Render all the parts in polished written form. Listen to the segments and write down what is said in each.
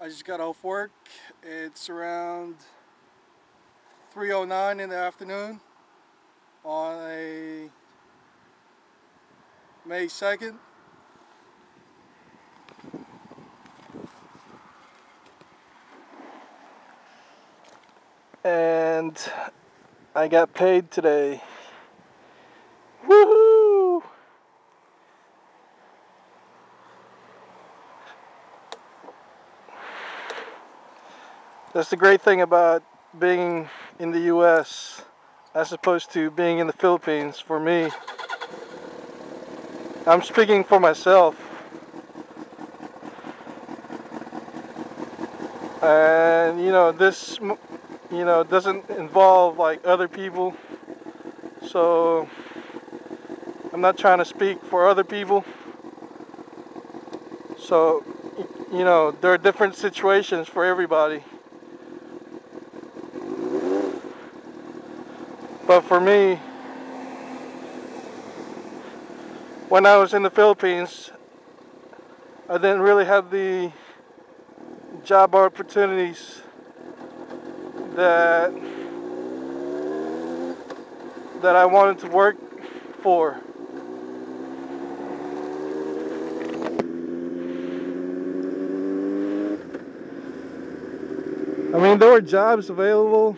I just got off work. It's around 3:09 in the afternoon on a May 2nd. And I got paid today. Woohoo! That's the great thing about being in the US as opposed to being in the Philippines for me. I'm speaking for myself. And this doesn't involve like other people. So I'm not trying to speak for other people. So there are different situations for everybody. But for me, when I was in the Philippines, I didn't really have the job opportunities that I wanted to work for. I mean, there were jobs available,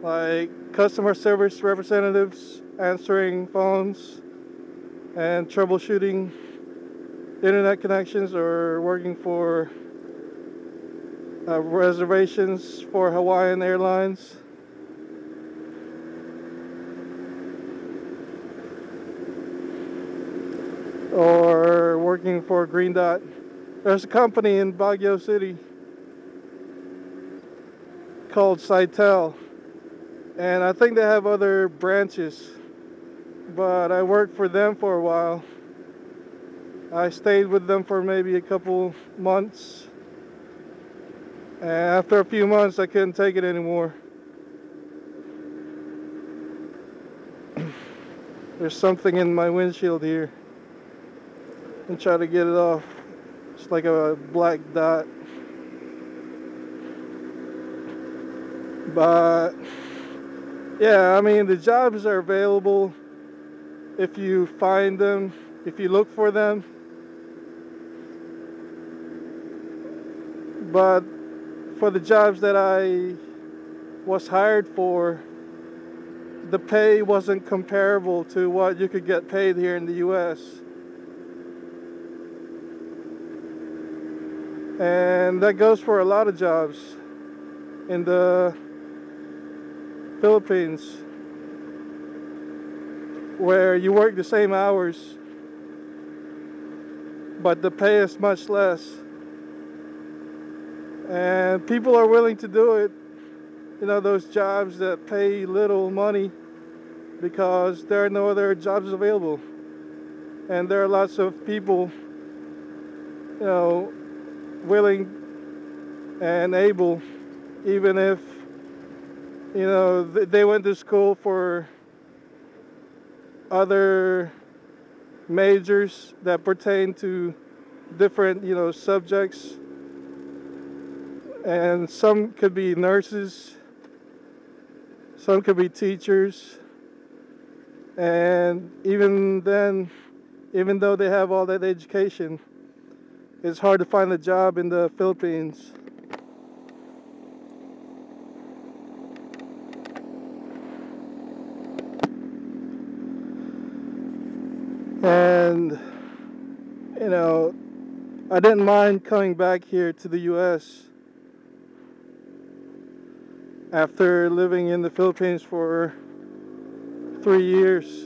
like customer service representatives, answering phones and troubleshooting internet connections, or working for reservations for Hawaiian Airlines. Or working for Green Dot. There's a company in Baguio City called Sitel, and I think they have other branches, but I worked for them for a while. I stayed with them for maybe a couple months, and after a few months I couldn't take it anymore. There's something in my windshield here, and try to get it off. It's like a black dot. But yeah, I mean, the jobs are available if you find them, if you look for them. But for the jobs that I was hired for, the pay wasn't comparable to what you could get paid here in the US. And that goes for a lot of jobs in the Philippines, where you work the same hours, but the pay is much less. And people are willing to do it, those jobs that pay little money, because there are no other jobs available. And there are lots of people, willing and able, even if, they went to school for other majors that pertain to different, subjects. And some could be nurses, some could be teachers. And even then, even though they have all that education, it's hard to find a job in the Philippines. And, I didn't mind coming back here to the US after living in the Philippines for 3 years.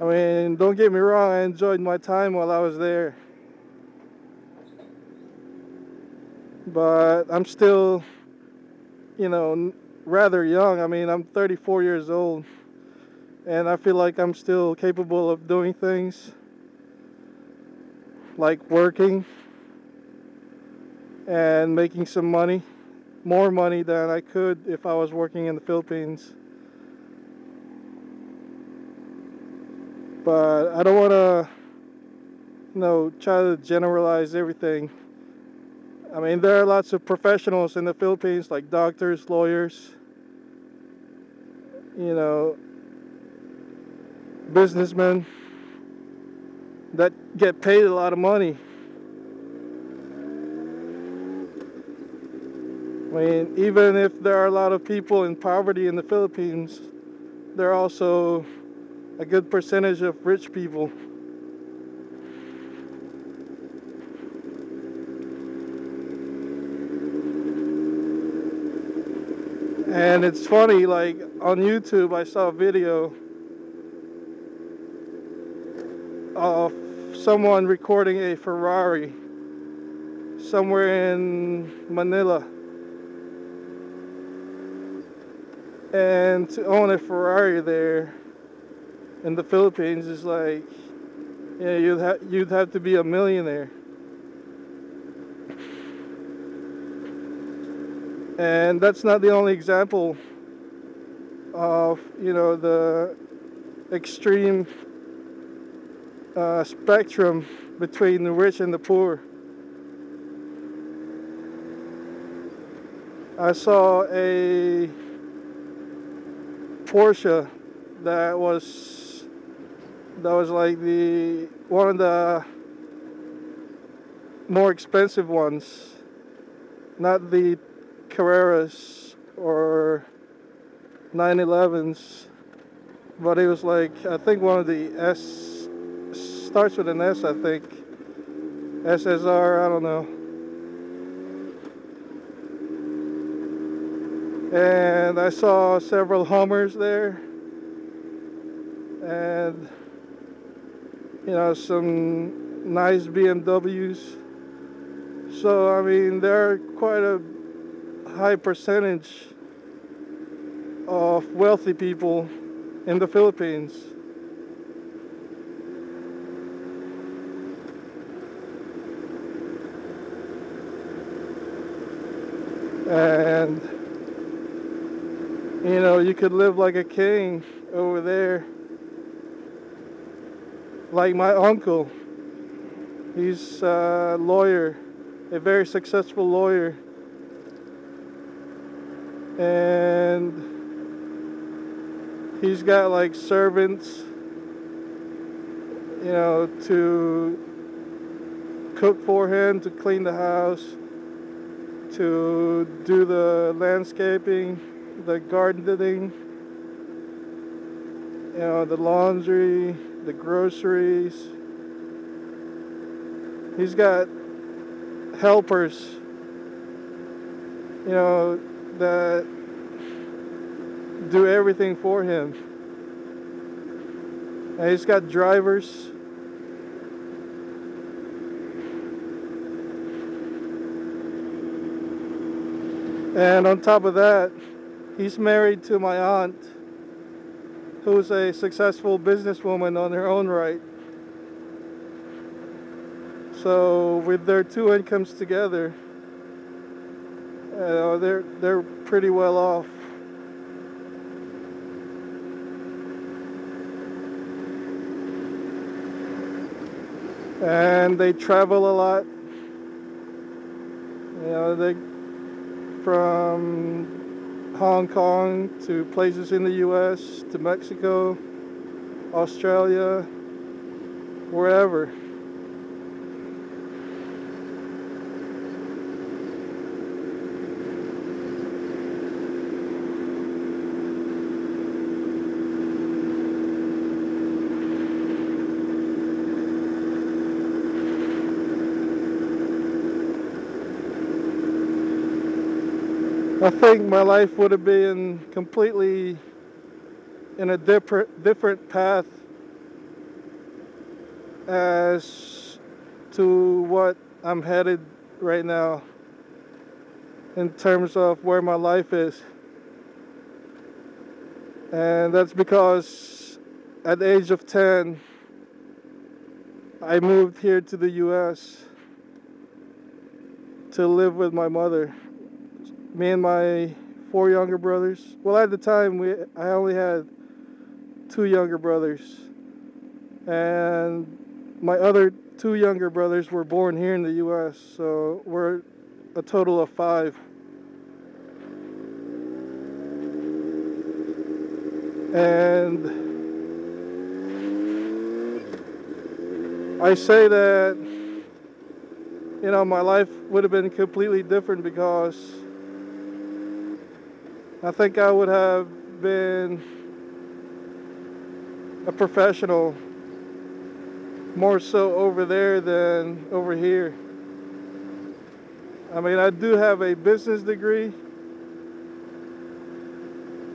I mean, don't get me wrong, I enjoyed my time while I was there. But I'm still, rather young. I mean, I'm 34 years old, and I feel like I'm still capable of doing things like working and making some money, more money than I could if I was working in the Philippines. But I don't want to, try to generalize everything. I mean, there are lots of professionals in the Philippines, like doctors, lawyers, you know, businessmen that get paid a lot of money. I mean, even if there are a lot of people in poverty in the Philippines, there are also a good percentage of rich people. And it's funny, like on YouTube, I saw a video of someone recording a Ferrari somewhere in Manila. And to own a Ferrari there in the Philippines is like, you'd have to be a millionaire. And that's not the only example of, the extreme spectrum between the rich and the poor. I saw a Porsche that was like one of the more expensive ones, not the Carreras or 911s, but it was like, I think one of the starts with an S, I think. SSR, I don't know. And I saw several Hummers there, and some nice BMWs. So I mean, there are quite a high percentage of wealthy people in the Philippines. And you could live like a king over there. Like my uncle, he's a lawyer, a very successful lawyer. And he's got like servants, to cook for him, to clean the house, to do the landscaping, the gardening, the laundry, the groceries. He's got helpers, that do everything for him. And he's got drivers. And on top of that, he's married to my aunt, who's a successful businesswoman on her own right. So with their two incomes together, they're pretty well off. And they travel a lot. They from Hong Kong to places in the US, to Mexico, Australia, wherever. I think my life would have been completely in a different path as to what I'm headed right now in terms of where my life is. And that's because at the age of 10, I moved here to the US to live with my mother. Me and my 4 younger brothers. Well, at the time, I only had 2 younger brothers. And my other 2 younger brothers were born here in the U.S., so we're a total of 5. And I say that, you know, my life would have been completely different because I think I would have been a professional more so over there than over here. I mean, I do have a business degree,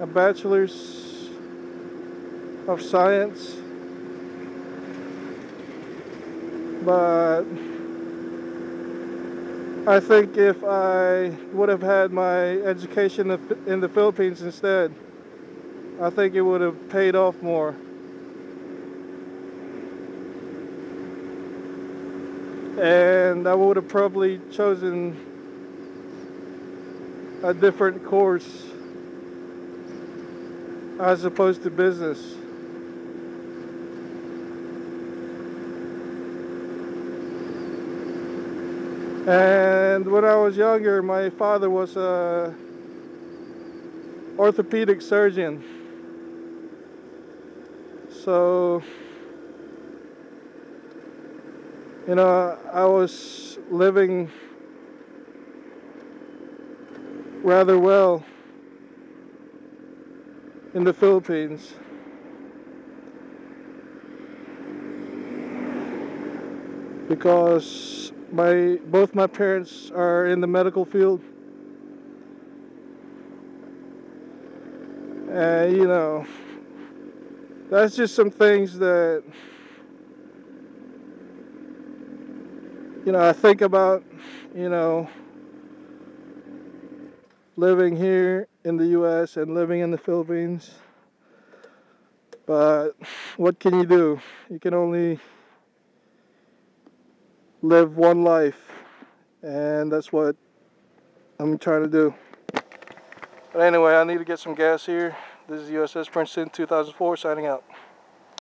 a bachelor's of science, but I think if I would have had my education in the Philippines instead, I think it would have paid off more. And I would have probably chosen a different course as opposed to business. And when I was younger, my father was a orthopedic surgeon. So, you know, I was living rather well in the Philippines. Because both my parents are in the medical field. And, you know, that's just some things that, you know, I think about, you know, living here in the U.S. and living in the Philippines. But what can you do? You can only live one life, and that's what I'm trying to do. But anyway, I need to get some gas here. This is USS Princeton 2004 signing out.